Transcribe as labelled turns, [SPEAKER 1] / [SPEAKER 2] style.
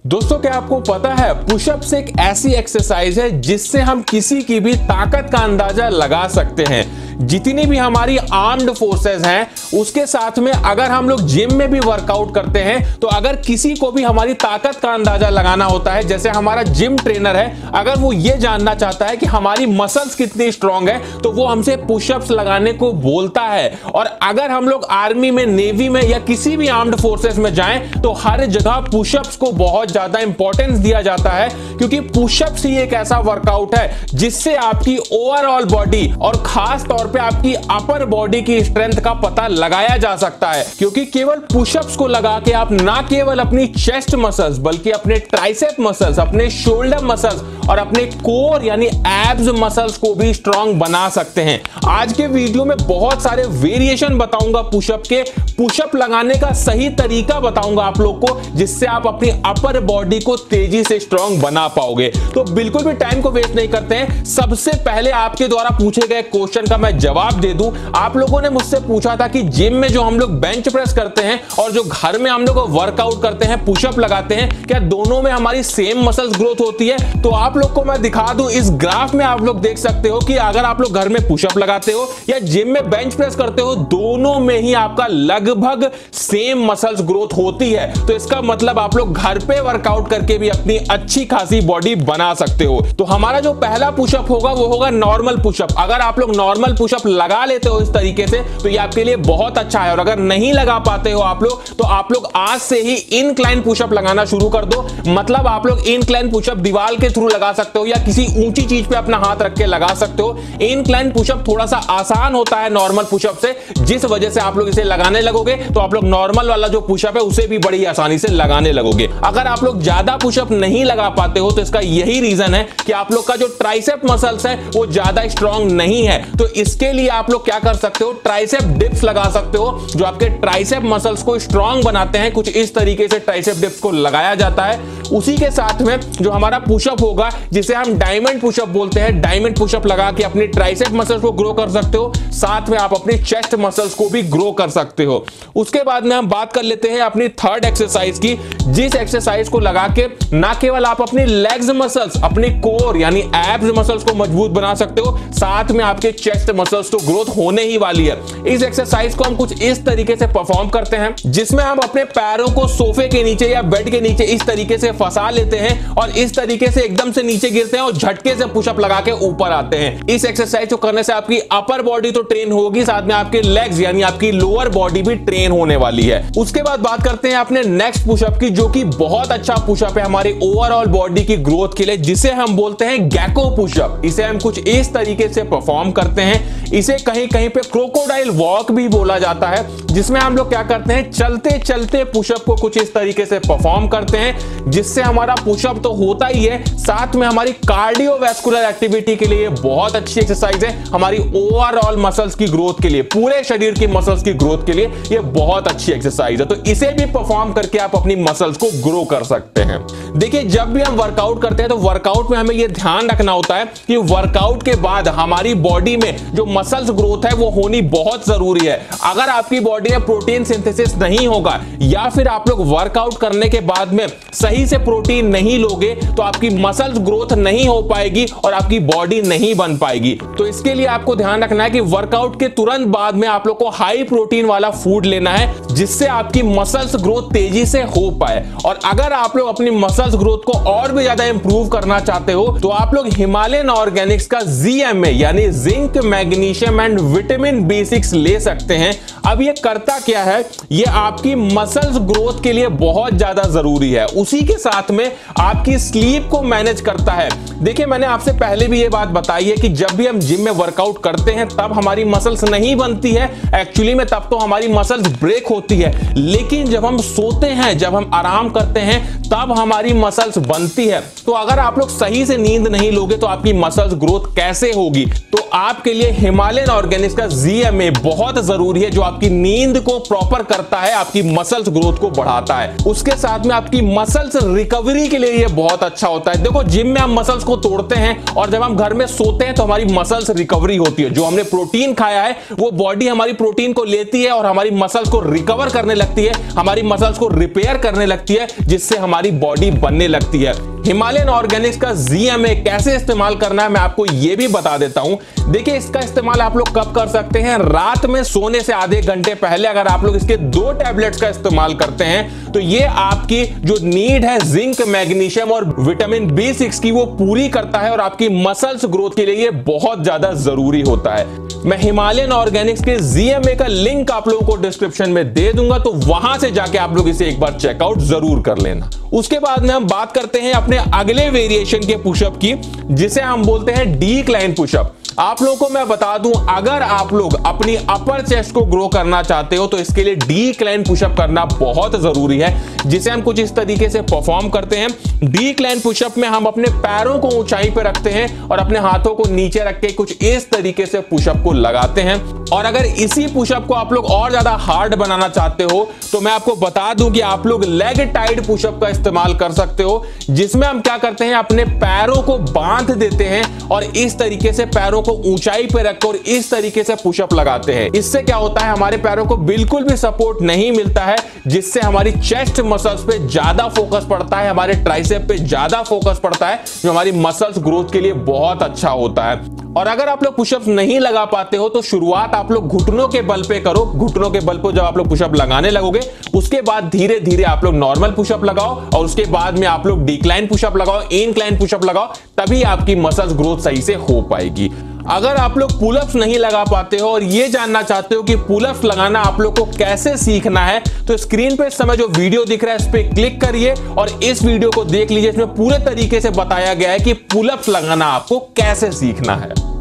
[SPEAKER 1] दोस्तों क्या आपको पता है पुशअप्स एक ऐसी एक्सरसाइज है जिससे हम किसी की भी ताकत का अंदाजा लगा सकते हैं। जितनी भी हमारी आर्म्ड फोर्सेस हैं उसके साथ में अगर हम लोग जिम में भी वर्कआउट करते हैं तो अगर किसी को भी हमारी ताकत का अंदाजा लगाना होता है, जैसे हमारा जिम ट्रेनर है, अगर वो ये जानना चाहता है कि हमारी मसल्स कितनी स्ट्रांग है तो वो हमसे पुशअप्स लगाने को बोलता है। और अगर हम लोग आर्मी में, नेवी में या किसी भी आर्म्ड फोर्सेस में जाएं तो हर जगह पुशअप्स को बहुत ज्यादा इंपॉर्टेंस दिया जाता है, क्योंकि पुशअप्स ही एक ऐसा वर्कआउट है जिससे आपकी ओवरऑल बॉडी और खास तौर पे आपकी अपर बॉडी की स्ट्रेंथ का पता लगाया जा सकता है। क्योंकि केवल पुशअप्स को लगा के आप ना केवल अपनी चेस्ट मसल्स बल्कि अपने ट्राइसेप मसल्स, अपने शोल्डर मसल्स और अपने कोर यानी एब्स मसल्स को भी स्ट्रांग बना सकते हैं। आज के वीडियो में बहुत सारे वेरिएशन बताऊंगा पुशअप के, पुशअप लगाने का सही तरीका बताऊंगा आप लोग को, जिससे आप अपनी अपर बॉडी को तेजी से स्ट्रांग बना पाओगे। तो बिल्कुल भी टाइम को वेस्ट नहीं करते हैं, सबसे पहले आपके द्वारा पूछे गए क्वेश्चन का मैं जवाब दे दूं। आप लोगों ने मुझसे पूछा था कि जिम में जो हम लोग बेंच प्रेस करते हैं और जो घर में हम लोग वर्कआउट करते हैं, पुशअप लगाते हैं, क्या दोनों में हमारी सेम मसल्स ग्रोथ होती है? तो आप लोग को मैं दिखा दूं, इस ग्राफ में आप लोग देख सकते हो कि अगर आप लोग घर में पुशअप लगाते हो या जिम में बेंच प्रेस करते हो, दोनों में ही आपका लगभग सेम मसल्स ग्रोथ होती है। तो इसका मतलब आप लोग घर पे वर्कआउट करके भी अपनी अच्छी खासी बॉडी बना सकते हो। तो हमारा जो पहला पुशअप होगा वो होगा नॉर्मल पुशअप। अगर आप लोग नॉर्मल पुशअप लगा लेते हो इस तरीके से तो ये आपके लिए बहुत अच्छा है। और अगर नहीं लगा पाते हो आप लोग तो आप लोग आज से ही इनक्लाइन पुशअप लगाना शुरू कर दो। मतलब आप लोग इनक्लाइन पुशअप दीवार के थ्रू लगा सकते हो या किसी ऊंची चीज पे अपना हाथ रख के लगा सकते हो। इनक्लाइन पुशअप थोड़ा सा आसान होता है नॉर्मल पुशअप से, जिस वजह से आप लोग इसे लगाने लगोगे तो आप लोग नॉर्मल वाला जो पुशअप है उसे भी बड़ी आसानी से लगाने लगोगे। अगर आप लोग ज्यादा पुशअप नहीं लगा पाते हो तो इसका यही रीजन है कि आप लोग का जो ट्राइसेप मसल्स है वो ज्यादा स्ट्रांग नहीं है। तो इसके लिए आप लोग क्या कर सकते हो, ट्राइसेप डिप्स लगा सकते हो जो आपके ट्राइसेप मसल्स को स्ट्रांग बनाते हैं। कुछ इस तरीके से ट्राइसेप डिप्स को लगाया जाता है। उसी के साथ में जो हमारा पुशअप होगा जिसे हम डायमंड पुशअप बोलते हैं, डायमंड पुशअप लगा के अपने ट्राइसेप मसल्स को ग्रो कर सकते हो, साथ में आप अपनी चेस्ट मसल्स को भी ग्रो कर सकते हो। उसके बाद में हम बात कर लेते हैं अपनी थर्ड एक्सरसाइज की, जिस एक्सरसाइज को लगा के ना केवल आप अपनी लेग्स मसल्स, अपनी कोर यानी एब्स मसल्स को मजबूत बना सकते हो, साथ में आपके चेस्ट मसल्स तो ग्रोथ होने ही वाली है। इस एक्सरसाइज को हम कुछ इस तरीके से परफॉर्म करते हैं जिसमें हम अपने पैरों को सोफे के नीचे या बेड के नीचे इस तरीके से फंसा लेते हैं और इस तरीके से एकदम से नीचे गिरते हैं और झटके से पुशअप लगा के ऊपर आते हैं। इस एक्सरसाइज को करने से आपकी अपर बॉडी तो ट्रेन होगी, साथ में आपके लेग्स यानी आपकी लोअर बॉडी भी ट्रेन होने वाली है। उसके बाद बात करते हैं अपने नेक्स्ट पुशअप की, जो कि बहुत अच्छा पुशअप है हमारे ओवरऑल बॉडी की ग्रोथ के लिए, जिसे हम बोलते हैं गेको पुशअप। इसे हम कुछ इस तरीके से परफॉर्म करते हैं। इसे कहीं कहीं पे क्रोकोडाइल वॉक भी बोला जाता है, जिसमें हम लोग क्या करते हैं, चलते चलते पुशअप को कुछ इस तरीके से परफॉर्म करते हैं, जिससे हमारा पुशअप तो होता ही है, साथ में हमारी कार्डियोवैस्कुलर एक्टिविटी के लिए बहुत अच्छी एक्सरसाइज है। हमारी ओवरऑल मसल्स की ग्रोथ के लिए, पूरे शरीर की मसल्स की ग्रोथ के लिए ये बहुत अच्छी एक्सरसाइज है। तो इसे भी परफॉर्म करके आप अपनी मसल्स को ग्रो कर सकते हैं। देखिए, जब भी हम वर्कआउट करते हैं तो वर्कआउट में हमें यह ध्यान रखना होता है कि वर्कआउट के बाद हमारी बॉडी में जो मसल्स ग्रोथ है वो होनी बहुत जरूरी है। अगर आपकी बॉडी में प्रोटीन सिंथेसिस नहीं होगा या फिर आप लोग वर्कआउट करने के बाद में सही से प्रोटीन नहीं लोगे तो आपकी मसल्स ग्रोथ नहीं हो पाएगी और आपकी बॉडी नहीं बन पाएगी। तो इसके लिए आपको ध्यान रखना है कि वर्कआउट के तुरंत बाद में आप लोग को हाई प्रोटीन वाला फूड लेना है, जिससे आपकी मसल्स ग्रोथ तेजी से हो पाए। और अगर आप लोग अपनी मसल्स ग्रोथ को और भी ज्यादा इंप्रूव करना चाहते हो तो आप लोग हिमालयन ऑर्गेनिक्स का ZMA यानी zinc, magnesium and vitamin B6 ले सकते हैं। अब ये करता क्या है, ये आपकी मसल्स ग्रोथ के लिए बहुत ज्यादा जरूरी है। उसी के साथ में आपकी स्लीप को मैनेज करता है। देखिए, मैंने आपसे पहले भी ये बात बताई है कि जब भी हम जिम में वर्कआउट करते हैं तब हमारी मसल्स नहीं बनती है, एक्चुअली में तब तो हमारी मसल्स ब्रेक होती है। लेकिन जब हम सोते हैं, जब हम आराम करते हैं, तब हमारी मसल्स बनती है। तो अगर आप लोग सही से नींद नहीं लोगे तो आपकी मसल्स ग्रोथ कैसे होगी? तो आपके लिए हिमालयन ऑर्गेनिक्स का ZMA बहुत जरूरी जरूरी है, जो आपकी नींद को प्रॉपर करता है, आपकी मसल्स ग्रोथ को बढ़ाता है। उसके साथ में आपकी मसल्स रिकवरी के लिए ये बहुत अच्छा होता है। देखो जिम में हम मसल्स को तोड़ते हैं और जब हम घर में सोते हैं तो हमारी मसल्स रिकवरी होती है। जो हमने प्रोटीन खाया है वो बॉडी हमारी प्रोटीन को लेती है और हमारी मसल्स को रिकवर करने लगती है, हमारी मसल्स को रिपेयर करने लगती है, जिससे हमारी बॉडी बनने लगती है। हिमालयन ऑर्गेनिक्स का ZMA कैसे इस्तेमाल करना है मैं आपको यह भी बता देता हूं। देखिए इसका इस्तेमाल आप लोग कब कर सकते हैं, रात में सोने से आधे घंटे पहले अगर आप लोग इसके 2 टैबलेट्स का इस्तेमाल करते हैं तो ये आपकी जो नीड है जिंक, मैग्नीशियम और विटामिन B6 की वो पूरी करता है और आपकी मसल्स ग्रोथ के लिए ये बहुत ज्यादा जरूरी होता है। मैं हिमालयन ऑर्गेनिक्स के ZMA का लिंक आप लोगों को डिस्क्रिप्शन में दे दूंगा, तो वहां से जाके आप लोग इसे एक बार चेकआउट जरूर कर लेना। उसके बाद में हम बात करते हैं अपने अगले वेरिएशन के पुशअप की, जिसे हम बोलते हैं डिक्लाइन पुशअप। आप लोगों को मैं बता दूं, अगर आप लोग अपनी अपर चेस्ट को ग्रो करना चाहते हो तो इसके लिए डिक्लाइन पुशअप करना बहुत जरूरी है, जिसे हम कुछ इस तरीके से परफॉर्म करते हैं। डिक्लाइन पुशअप में हम अपने पैरों को ऊंचाई पे रखते हैं और अपने हाथों को नीचे रख के कुछ इस तरीके से पुशअप को लगाते हैं। और अगर इसी पुशअप को आप लोग और ज्यादा हार्ड बनाना चाहते हो तो मैं आपको बता दूं कि आप लोग लेग टाइड पुशअप का इस्तेमाल कर सकते हो, जिसमें हम क्या करते हैं, अपने पैरों को बांध देते हैं और इस तरीके से पैरों को ऊंचाई पे रखकर इस तरीके से पुशअप लगाते हैं। इससे क्या होता है, हमारे पैरों को बिल्कुल भी सपोर्ट नहीं मिलता है, जिससे हमारी चेस्ट मसल्स पे ज्यादा फोकस पड़ता है, हमारे ट्राइसेप पे ज्यादा फोकस पड़ता है, जो हमारी मसल्स ग्रोथ के लिए बहुत अच्छा होता है। और अगर आप लोग पुशअप नहीं लगा पाते हो तो शुरुआत आप लोग घुटनों के बल पे करो। घुटनों के बल पे जब आप लोग पुशअप लगाने लगोगे उसके बाद धीरे धीरे आप लोग नॉर्मल पुशअप लगाओ और उसके बाद में आप लोग डिक्लाइन पुशअप लगाओ, इंक्लाइन पुशअप लगाओ, तभी आपकी मसल्स ग्रोथ सही से हो पाएगी। अगर आप लोग पुलअप्स नहीं लगा पाते हो और ये जानना चाहते हो कि पुलअप्स लगाना आप लोग को कैसे सीखना है, तो स्क्रीन पे इस समय जो वीडियो दिख रहा है इस पे क्लिक करिए और इस वीडियो को देख लीजिए। इसमें पूरे तरीके से बताया गया है कि पुलअप्स लगाना आपको कैसे सीखना है।